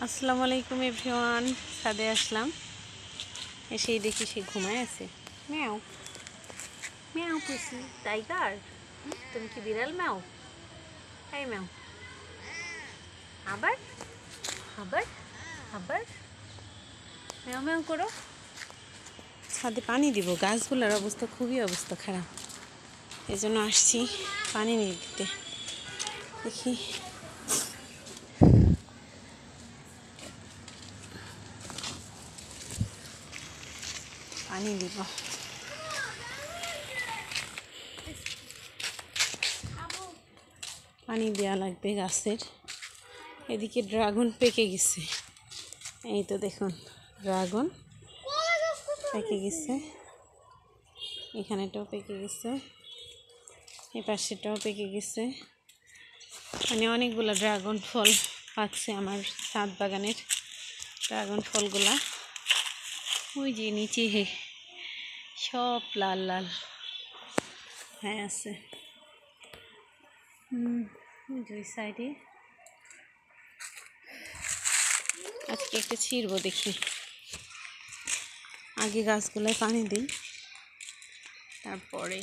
আসসালামু আলাইকুম এভরিওয়ান। ছাদে আসলাম, এসেই দেখি সে ঘুমায় আছে। ম্যাও ম্যাও পুষি টাইগার, তুমি কি বিড়াল? ম্যাও, এই ম্যাও, আবার আবার আবার ম্যাও ম্যাও করো। ছাদে পানি দিব, গাছগুলোর অবস্থা অবস্থা খারাপ, এই জন্য আসছি পানি নিয়ে দিতে। দেখি পানি দিব। পানি দেওয়া লাগবে গাছের। এদিকে ড্রাগন পেকে গেছে, এই তো দেখুন ড্রাগন পেকে গেছে, এখানেটাও পেকে গেছে, এই পাশেটাও পেকে গেছে। মানে অনেকগুলো ড্রাগন ফল পাকছে আমার ছাদ বাগানের ড্রাগন ফলগুলা। ওই যে নিচে সব লাল লাল হ্যাঁ আছে। দুই সাইডে আজকে একটা ছিঁড়বো, দেখি আগে গাছগুলায় পানি দিই তারপরে।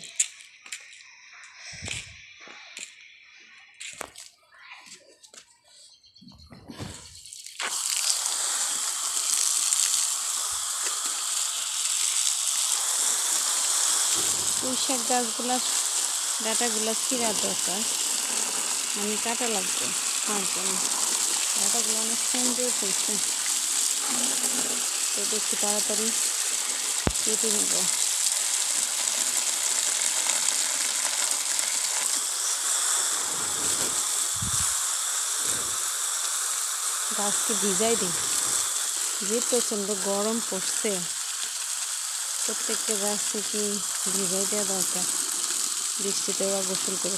পুঁইশাক গাছগুলার ডাঁটাগুলো ছিঁড়ার দরকার, আমি কাটা লাগবে খাওয়ার জন্য। ডাঁটাগুলো অনেক সুন্দর হয়েছে, তো দেখি তাড়াতাড়ি কেটে নেব। গাছকে ভিজাই দিই, যে প্রচণ্ড গরম পড়ছে, প্রত্যেকটা গাছকে কি ভিজাই দেওয়া দরকার, বৃষ্টিতে ওরা গোসল করে।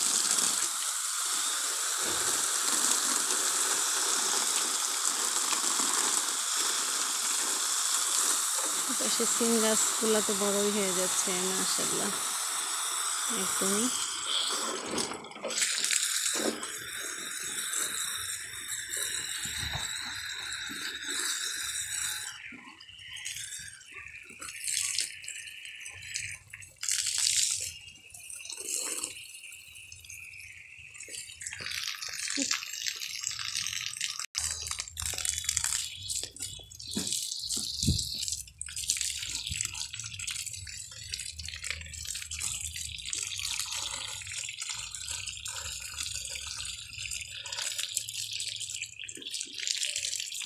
পাশে সিম গাছগুলো তো বড়ই হয়ে যাচ্ছে মাশাআল্লাহ, একদমই।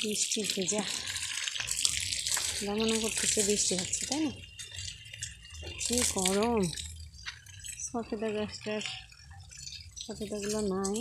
বৃষ্টি ভেজা, মনে করতেছে বৃষ্টি হচ্ছে, তাই না? কি গরম, সফেদা গাছটার সফেদাগুলো নাই।